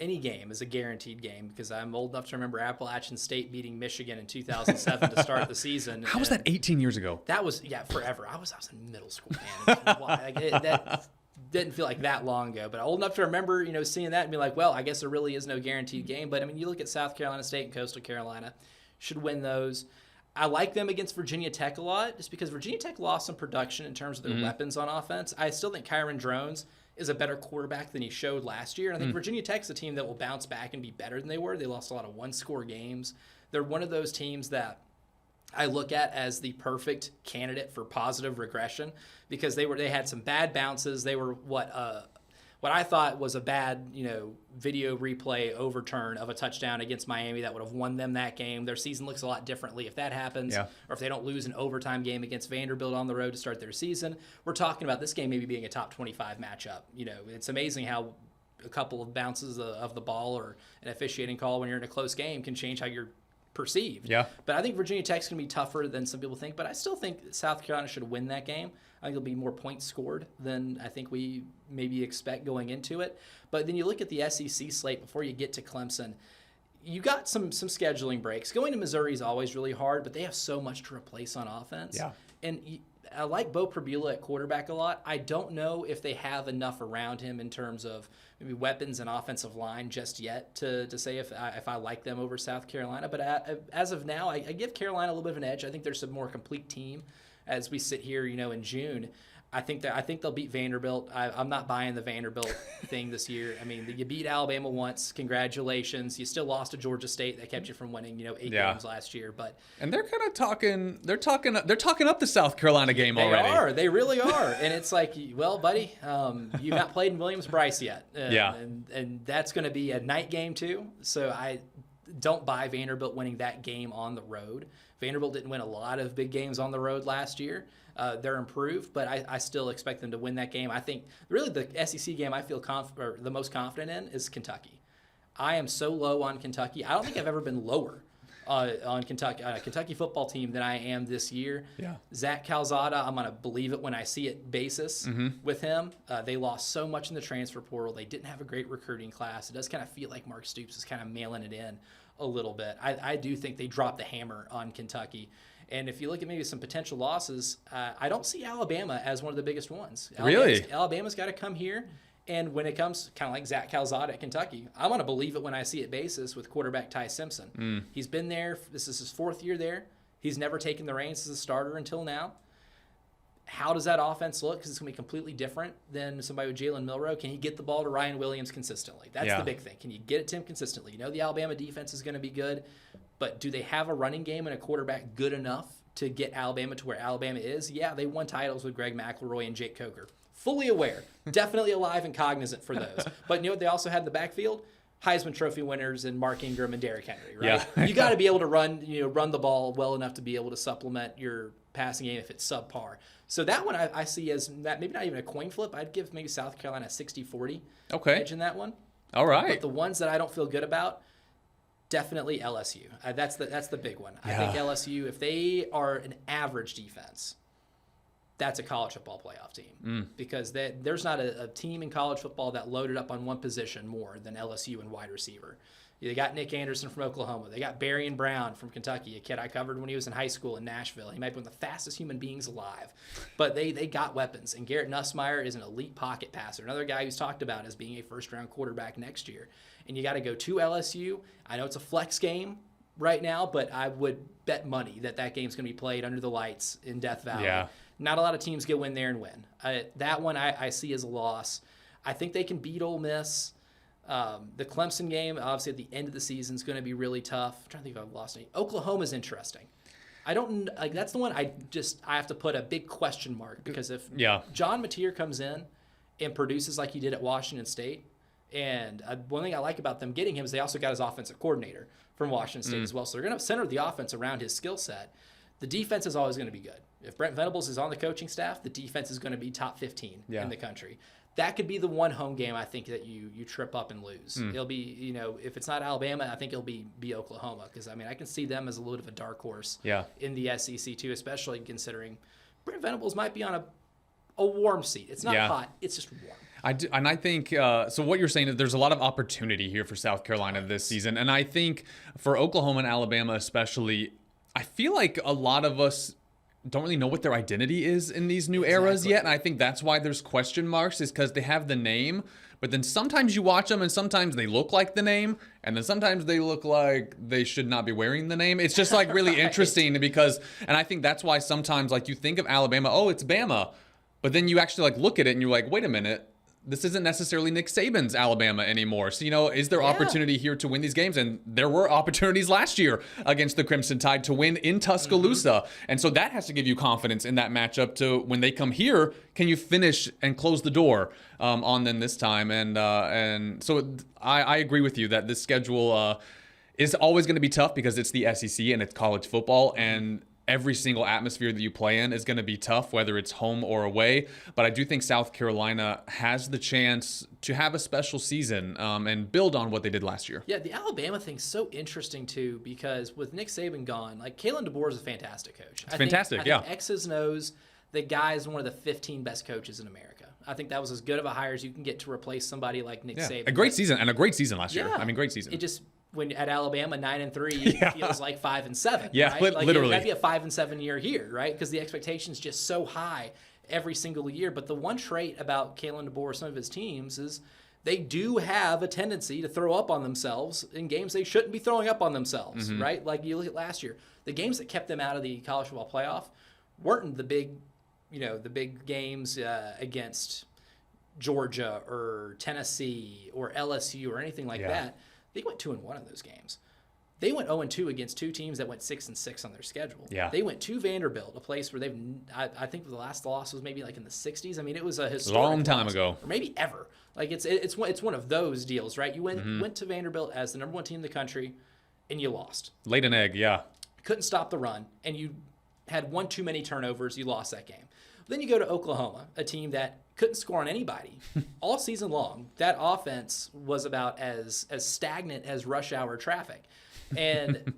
any game is a guaranteed game because I'm old enough to remember Appalachian State beating Michigan in 2007 to start the season. How was that 18 years ago? That was, forever. I was in middle school, man. That didn't feel like that long ago, but old enough to remember, seeing that and be like, well, I guess there really is no guaranteed game. But I mean, you look at South Carolina State and Coastal Carolina, should win those. I like them against Virginia Tech a lot, just because Virginia Tech lost some production in terms of their weapons on offense. I still think Kyron Drones is a better quarterback than he showed last year. And I think Virginia Tech's a team that will bounce back and be better than they were. They lost a lot of one-score games. They're one of those teams that I look at as the perfect candidate for positive regression because they had some bad bounces. They were what I thought was a bad, video replay overturn of a touchdown against Miami that would have won them that game. Their season looks a lot differently if that happens, or if they don't lose an overtime game against Vanderbilt on the road to start their season. We're talking about this game maybe being a top 25 matchup. It's amazing how a couple of bounces of the ball or an officiating call when you're in a close game can change how you're perceived. Yeah. But I think Virginia Tech's going to be tougher than some people think, but I still think South Carolina should win that game. I think there'll be more points scored than I think we maybe expect going into it. But then you look at the SEC slate before you get to Clemson, you got some scheduling breaks. Going to Missouri is always really hard, but they have so much to replace on offense. Yeah. And I like Bo Prabula at quarterback a lot. I don't know if they have enough around him in terms of maybe weapons and offensive line just yet to say if I like them over South Carolina. But as of now, I give Carolina a little bit of an edge. I think there's a more complete team as we sit here, in June. I think they'll beat Vanderbilt. I'm not buying the Vanderbilt thing this year. I mean, you beat Alabama once. Congratulations. You still lost to Georgia State. That kept you from winning, 8 games last year. And they're kind of talking. They're talking up the South Carolina game already. They are. They really are. And it's like, well, buddy, you've not played in Williams-Brice yet. And that's going to be a night game too. So I don't buy Vanderbilt winning that game on the road. Vanderbilt didn't win a lot of big games on the road last year. They're improved, but I still expect them to win that game. I think really the SEC game I feel the most confident in is Kentucky. I am so low on Kentucky. I don't think I've ever been lower on Kentucky football team than I am this year. Yeah. Zach Calzada, I'm going to believe it when I see it basis with him. They lost so much in the transfer portal. They didn't have a great recruiting class. It does kind of feel like Mark Stoops is kind of mailing it in a little bit. I do think they dropped the hammer on Kentucky. And if you look at maybe some potential losses, I don't see Alabama as one of the biggest ones. Really? Alabama's got to come here. And when it comes kind of like Zach Calzada at Kentucky, I want to believe it when I see it basis with quarterback Ty Simpson. He's been there. This is his 4th year there. He's never taken the reins as a starter until now. How does that offense look? Because it's going to be completely different than somebody with Jalen Milroe. Can he get the ball to Ryan Williams consistently? That's the big thing. Can you get it to him consistently? You know the Alabama defense is going to be good, but do they have a running game and a quarterback good enough to get Alabama to where Alabama is? Yeah, they won titles with Greg McElroy and Jake Coker. Fully aware, definitely alive and cognizant for those. But you know what they also had in the backfield? Heisman Trophy winners and Mark Ingram and Derrick Henry, right? Yeah. You got to be able to run the ball well enough to be able to supplement your passing game if it's subpar. So that one I see as that maybe not even a coin flip. I'd give maybe South Carolina a 60-40 edge in that one. All right. But the ones that I don't feel good about, definitely LSU. That's the big one. I think LSU, if they are an average defense, that's a college football playoff team because there's not a team in college football that loaded up on one position more than LSU and wide receiver. They got Nick Anderson from Oklahoma. They got Berrien Brown from Kentucky, a kid I covered when he was in high school in Nashville. He might be one of the fastest human beings alive. But they got weapons. And Garrett Nussmeier is an elite pocket passer, another guy who's talked about as being a first-round quarterback next year. And you got to go to LSU. I know it's a flex game right now, but I would bet money that game's going to be played under the lights in Death Valley. Yeah. Not a lot of teams get win there and win. That one I see as a loss. I think they can beat Ole Miss. The Clemson game, obviously at the end of the season, is going to be really tough. I'm trying to think if I've lost any. Oklahoma's interesting. I don't like. That's the one I have to put a big question mark because if John Mateer comes in and produces like he did at Washington State, and one thing I like about them getting him is they also got his offensive coordinator from Washington State as well. So they're going to center the offense around his skill set. The defense is always going to be good. If Brent Venables is on the coaching staff, the defense is going to be top 15 in the country. That could be the one home game I think that you trip up and lose. It'll be, if it's not Alabama, I think it'll be Oklahoma because, I can see them as a little bit of a dark horse in the SEC too, especially considering Brent Venables might be on a warm seat. It's not hot. It's just warm. I do, and I think so. What you're saying is there's a lot of opportunity here for South Carolina this season, and I think for Oklahoma and Alabama especially, I feel like a lot of us don't really know what their identity is in these new eras yet, and I think that's why there's question marks is because they have the name, but then sometimes you watch them and sometimes they look like the name, and then sometimes they look like they should not be wearing the name. It's just like really interesting because, and I think that's why sometimes like you think of Alabama, oh, it's Bama, but then you actually like look at it and you're like, wait a minute. This isn't necessarily Nick Saban's Alabama anymore. So, is there opportunity here to win these games? And there were opportunities last year against the Crimson Tide to win in Tuscaloosa. And so that has to give you confidence in that matchup to when they come here, can you finish and close the door on them this time? And so I agree with you that this schedule is always going to be tough because it's the SEC and it's college football. And every single atmosphere that you play in is going to be tough, whether it's home or away. But I do think South Carolina has the chance to have a special season and build on what they did last year. Yeah, the Alabama thing's so interesting, too, because with Nick Saban gone, like, Kalen DeBoer is a fantastic coach. I think X's knows the guy's one of the 15 best coaches in America. I think that was as good of a hire as you can get to replace somebody like Nick Saban. A great season last year. Great season. It just... When at Alabama 9-3 it feels like 5-7. Yeah, right? Like literally. It would be a 5-7 year here, right? Because the expectation is just so high every single year. But the one trait about Kalen DeBoer, some of his teams, is they do have a tendency to throw up on themselves in games they shouldn't be throwing up on themselves, right? Like you look at last year, the games that kept them out of the college football playoff weren't the big games against Georgia or Tennessee or LSU or anything like that. They went 2-1 in those games. They went 0-2 against two teams that went 6-6 on their schedule. Yeah. They went to Vanderbilt, a place where I think the last loss was maybe like in the 60s. It was a historic long time ago. Or maybe ever. Like it's one of those deals, right? You went to Vanderbilt as the number one team in the country, and you lost. Laid an egg, yeah. Couldn't stop the run, and you had one too many turnovers. You lost that game. Then you go to Oklahoma, a team that couldn't score on anybody all season long. That offense was about as stagnant as rush hour traffic. And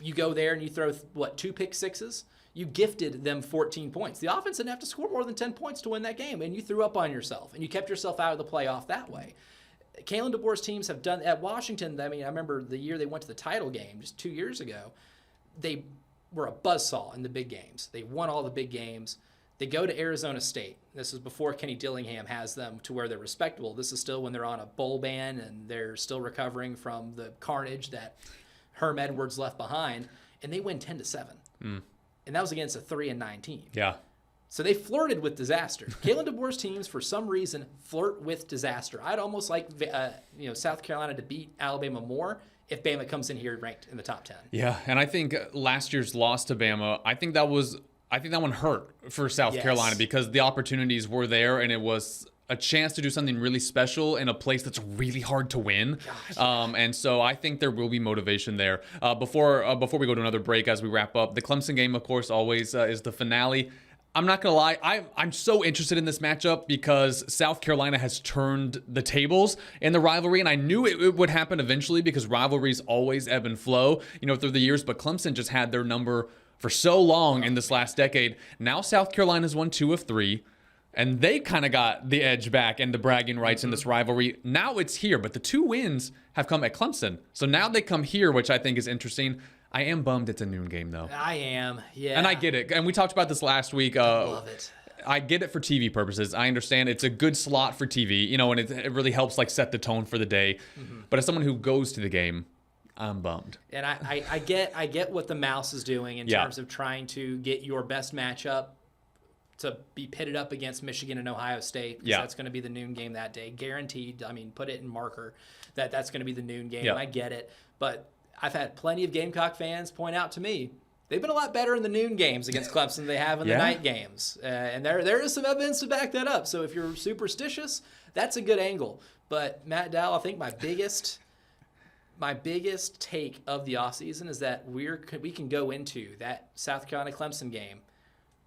you go there and you throw, 2 pick sixes? You gifted them 14 points. The offense didn't have to score more than 10 points to win that game, and you threw up on yourself, and you kept yourself out of the playoff that way. Kalen DeBoer's teams have done at Washington. I mean, I remember the year they went to the title game just 2 years ago. They were a buzzsaw in the big games. They won all the big games. They go to Arizona State. This is before Kenny Dillingham has them to where they're respectable. This is still when they're on a bowl ban and they're still recovering from the carnage that Herm Edwards left behind. And they win 10-7. And that was against a 3-9 team. Yeah. So they flirted with disaster. Kalen DeBoer's teams, for some reason, flirt with disaster. I'd almost like South Carolina to beat Alabama more if Bama comes in here ranked in the top 10. Yeah, and I think last year's loss to Bama, I think that one hurt for South Carolina because the opportunities were there and it was a chance to do something really special in a place that's really hard to win. And so I think there will be motivation there. Before we go to another break as we wrap up, the Clemson game, of course, always is the finale. I'm not going to lie, I'm so interested in this matchup because South Carolina has turned the tables in the rivalry, and I knew it would happen eventually because rivalries always ebb and flow, through the years, but Clemson just had their number for so long in this last decade. Now South Carolina's won 2 of 3, and they kind of got the edge back and the bragging rights in this rivalry. Now it's here, but the 2 wins have come at Clemson. So now they come here, which I think is interesting. I am bummed it's a noon game, though. I am, yeah. And I get it. And we talked about this last week. I love it. I get it for TV purposes. I understand it's a good slot for TV, and it really helps set the tone for the day. But as someone who goes to the game, I'm bummed. And I get what the mouse is doing in terms of trying to get your best matchup to be pitted up against Michigan and Ohio State. Because that's going to be the noon game that day. Guaranteed. I mean, put it in marker that's going to be the noon game. I get it. But I've had plenty of Gamecock fans point out to me they've been a lot better in the noon games against Clemson than they have in the night games. And there is some evidence to back that up. So if you're superstitious, that's a good angle. But Matt Dowell, I think my biggest take of the offseason is that we can go into that South Carolina-Clemson game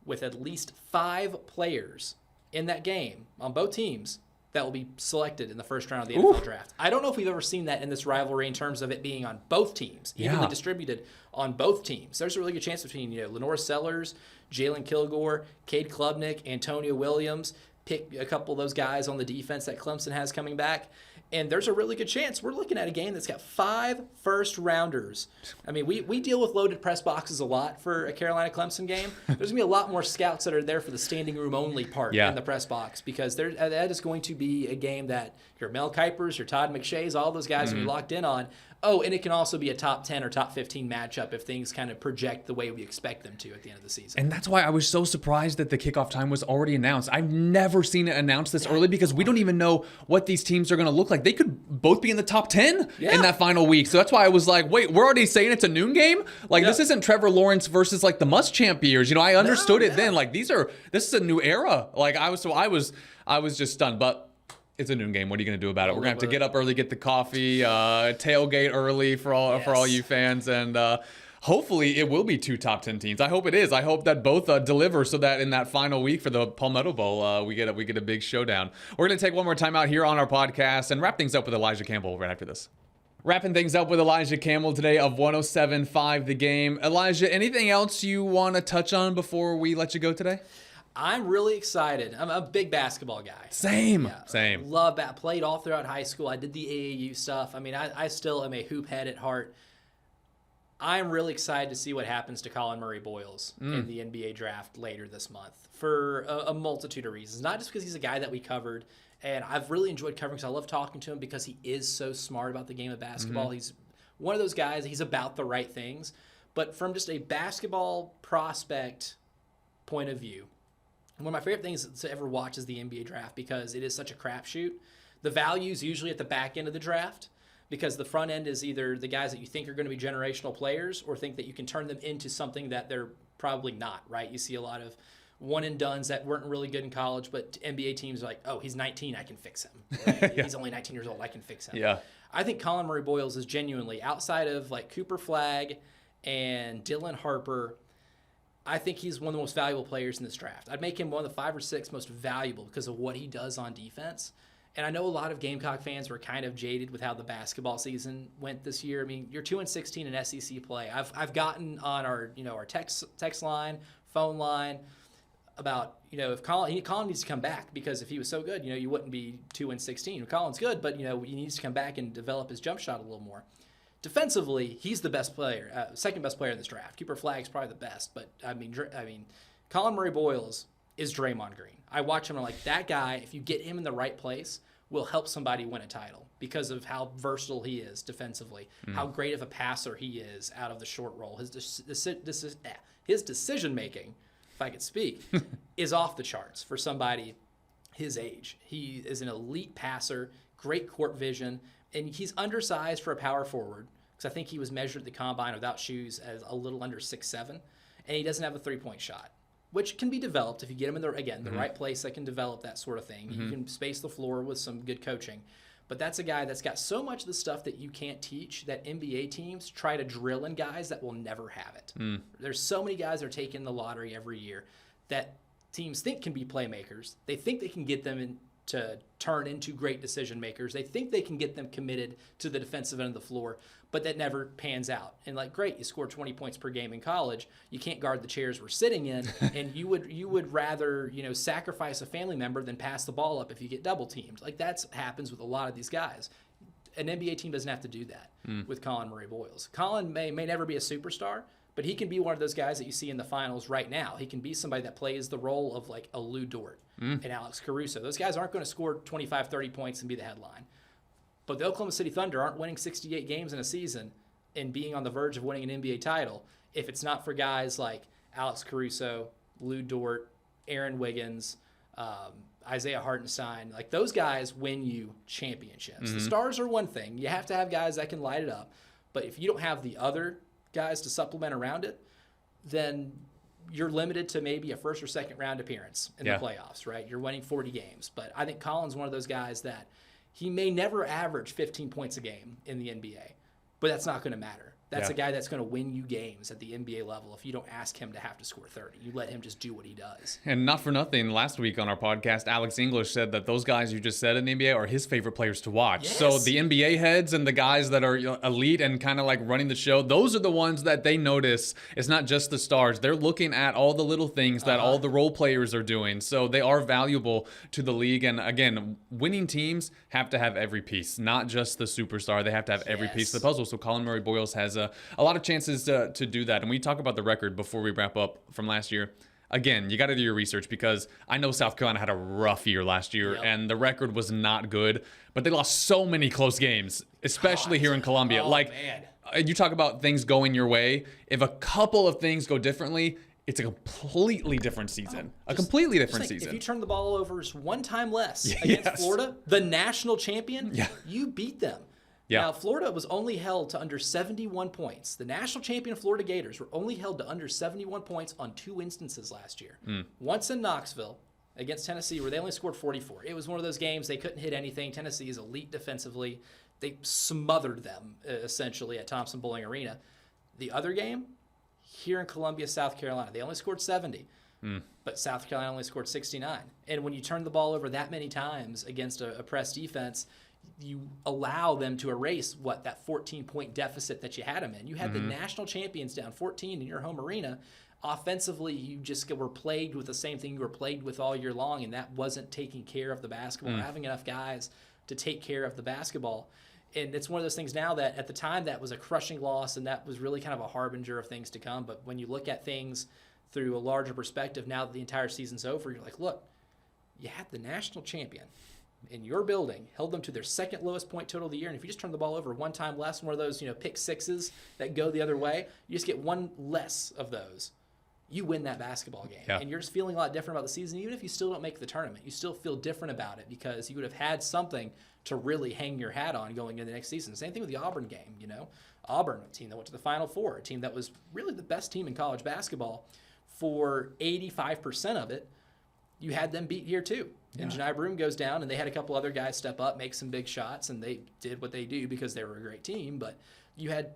with at least 5 players in that game on both teams that will be selected in the first round of the NFL draft. I don't know if we've ever seen that in this rivalry in terms of it being on both teams, evenly distributed on both teams. There's a really good chance between LaNorris Sellers, Jalen Kilgore, Cade Klubnik, Antonio Williams. Pick a couple of those guys on the defense that Clemson has coming back. And there's a really good chance we're looking at a game that's got 5 first-rounders. I mean, we deal with loaded press boxes a lot for a Carolina-Clemson game. There's going to be a lot more scouts that are there for the standing room only part in the press box because that is going to be a game that your Mel Kipers, your Todd McShays, all those guys will be locked in on. Oh, and it can also be a top 10 or top 15 matchup if things kind of project the way we expect them to at the end of the season. And that's why I was so surprised that the kickoff time was already announced. I've never seen it announced this early because we don't even know what these teams are going to look like. They could both be in the top 10 in that final week. So that's why I was like, wait, we're already saying it's a noon game? This isn't Trevor Lawrence versus the Muschamp years. I understood it then. This is a new era. I was just stunned. But it's a noon game. What are you going to do about it? We're going to have to get up early, get the coffee, tailgate early for all you fans, and hopefully it will be 2 top 10 teams. I hope it is. I hope that both deliver so that in that final week for the Palmetto Bowl, we get a big showdown. We're going to take one more time out here on our podcast and wrap things up with Elijah Campbell right after this. Wrapping things up with Elijah Campbell today of 107.5 The Game. Elijah, anything else you want to touch on before we let you go today? I'm really excited. I'm a big basketball guy. Same. Love that. Played all throughout high school. I did the AAU stuff. I mean, I still am a hoop head at heart. I'm really excited to see what happens to Collin Murray-Boyles in the NBA draft later this month for a multitude of reasons. Not just because he's a guy that we covered, and I've really enjoyed covering because I love talking to him because he is so smart about the game of basketball. He's one of those guys, he's about the right things. But from just a basketball prospect point of view, one of my favorite things to ever watch is the NBA draft because it is such a crapshoot. The value is usually at the back end of the draft because the front end is either the guys that you think are going to be generational players or think that you can turn them into something that they're probably not, right? You see a lot of one-and-dones that weren't really good in college, but NBA teams are like, oh, he's 19, I can fix him. Right? He's only 19 years old, I can fix him. Yeah. I think Collin Murray-Boyles is genuinely, outside of Cooper Flagg and Dylan Harper, I think he's one of the most valuable players in this draft. I'd make him one of the 5 or 6 most valuable because of what he does on defense. And I know a lot of Gamecock fans were kind of jaded with how the basketball season went this year. I mean, you're 2-16 in SEC play. I've gotten on our our text line, phone line about if Collin needs to come back, because if he was so good, you wouldn't be 2-16. Collin's good, but he needs to come back and develop his jump shot a little more. Defensively, he's the best player, second best player in this draft. Cooper Flagg's probably the best, but I mean, Collin Murray-Boyles is Draymond Green. I watch him and I'm like, that guy, if you get him in the right place, will help somebody win a title because of how versatile he is defensively, how great of a passer he is out of the short roll. His decision making, if I could speak, is off the charts for somebody his age. He is an elite passer, great court vision, and he's undersized for a power forward, because I think he was measured at the combine without shoes as a little under 6'7", and he doesn't have a three-point shot, which can be developed if you get him in the right place that can develop that sort of thing. You can space the floor with some good coaching. But that's a guy that's got so much of the stuff that you can't teach that NBA teams try to drill in guys that will never have it. There's so many guys that are taking the lottery every year that teams think can be playmakers. They think they can get them to turn into great decision makers. They think they can get them committed to the defensive end of the floor, but that never pans out. And great, you score 20 points per game in college. You can't guard the chairs we're sitting in, and you would rather sacrifice a family member than pass the ball up if you get double teamed. That happens with a lot of these guys. An NBA team doesn't have to do that with Collin Murray-Boyles. Collin may never be a superstar, but he can be one of those guys that you see in the finals right now. He can be somebody that plays the role of a Lou Dort and Alex Caruso. Those guys aren't going to score 25, 30 points and be the headline. But the Oklahoma City Thunder aren't winning 68 games in a season and being on the verge of winning an NBA title if it's not for guys like Alex Caruso, Lou Dort, Aaron Wiggins, Isaiah Hartenstein. Those guys win you championships. The stars are one thing. You have to have guys that can light it up. But if you don't have the other guys to supplement around it, then you're limited to maybe a first or second round appearance in the playoffs, right? You're winning 40 games. But I think Collin's one of those guys that he may never average 15 points a game in the NBA, but that's not going to matter. That's a guy that's going to win you games at the NBA level if you don't ask him to have to score 30. You let him just do what he does. And not for nothing, last week on our podcast, Alex English said that those guys you just said in the NBA are his favorite players to watch. Yes. So the NBA heads and the guys that are elite and kind of running the show, those are the ones that they notice. It's not just the stars. They're looking at all the little things that all the role players are doing. So they are valuable to the league. And again, winning teams have to have every piece, not just the superstar. They have to have every piece of the puzzle. So Collin Murray-Boyles has a lot of chances to do that. And we talk about the record before we wrap up from last year. Again, you got to do your research, because I know South Carolina had a rough year last year and the record was not good, but they lost so many close games, especially here in Columbia. Man. You talk about things going your way. If a couple of things go differently, it's a completely different season. Completely different season. If you turn the ball over one time less against Florida, the national champion, you beat them. Yeah. Now, Florida was only held to under 71 points. The national champion Florida Gators were only held to under 71 points on 2 instances last year. Once in Knoxville against Tennessee, where they only scored 44. It was one of those games they couldn't hit anything. Tennessee is elite defensively. They smothered them, essentially, at Thompson-Boling Arena. The other game, here in Columbia, South Carolina, they only scored 70. But South Carolina only scored 69. And when you turn the ball over that many times against a press defense, you allow them to erase that 14-point deficit that you had them in. You had the national champions down 14 in your home arena. Offensively, you just were plagued with the same thing you were plagued with all year long, and that wasn't taking care of the basketball, having enough guys to take care of the basketball. And it's one of those things now that at the time that was a crushing loss, and that was really kind of a harbinger of things to come. But when you look at things through a larger perspective, now that the entire season's over, you're like, look, you had the national champion in your building, held them to their second lowest point total of the year, and if you just turn the ball over one time less, one of those pick sixes that go the other way, you just get one less of those, you win that basketball game. And you're just feeling a lot different about the season. Even if you still don't make the tournament, you still feel different about it because you would have had something to really hang your hat on going into the next season. Same thing with the Auburn game. Auburn, a team that went to the Final Four, a team that was really the best team in college basketball for 85% of it. You had them beat here too. And Janai Broome goes down, and they had a couple other guys step up, make some big shots, and they did what they do because they were a great team. But you had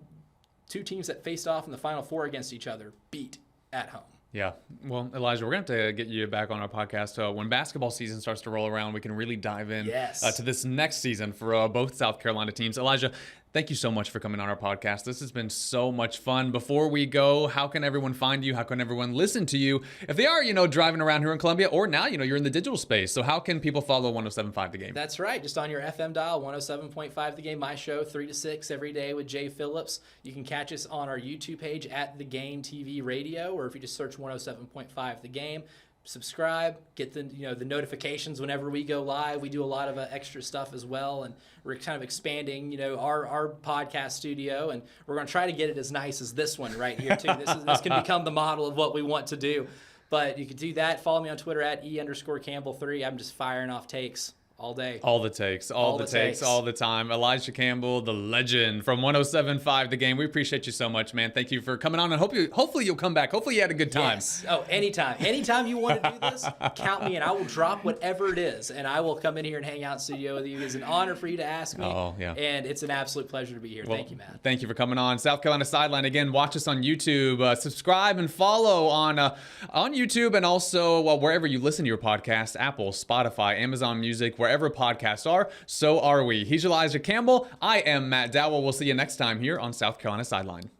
2 teams that faced off in the Final Four against each other beat at home. Yeah. Well, Elijah, we're going to have to get you back on our podcast. When basketball season starts to roll around, we can really dive in to this next season for both South Carolina teams. Elijah, thank you so much for coming on our podcast. This has been so much fun. Before we go, how can everyone find you? How can everyone listen to you if they are, driving around here in Columbia, or now, you're in the digital space? So how can people follow 107.5 The Game? That's right. Just on your FM dial, 107.5 The Game, my show, 3 to 6 every day with Jay Phillips. You can catch us on our YouTube page at The Game TV Radio, or if you just search 107.5 The Game. Subscribe, get the the notifications whenever we go live. We do a lot of extra stuff as well, and we're kind of expanding our podcast studio, and we're going to try to get it as nice as this one right here too. This can become the model of what we want to do. But you can do that. Follow me on Twitter at @E_Campbell3. I'm just firing off takes all day. All the takes, all the takes, all the time. Elijah Campbell, the legend from 107.5 The Game. We appreciate you so much, man. Thank you for coming on, and hopefully you'll come back. Hopefully you had a good time. Yes. Oh, anytime. Anytime you want to do this, count me in. I will drop whatever it is, and I will come in here and hang out in studio with you. It's an honor for you to ask me. Oh, yeah. And it's an absolute pleasure to be here. Well, thank you, Matt. Thank you for coming on South Carolina Sideline. Again, watch us on YouTube. Subscribe and follow on YouTube, and also wherever you listen to your podcast, Apple, Spotify, Amazon Music, wherever podcasts are, so are we. He's Elijah Campbell. I am Matt Dowell. We'll see you next time here on South Carolina Sideline.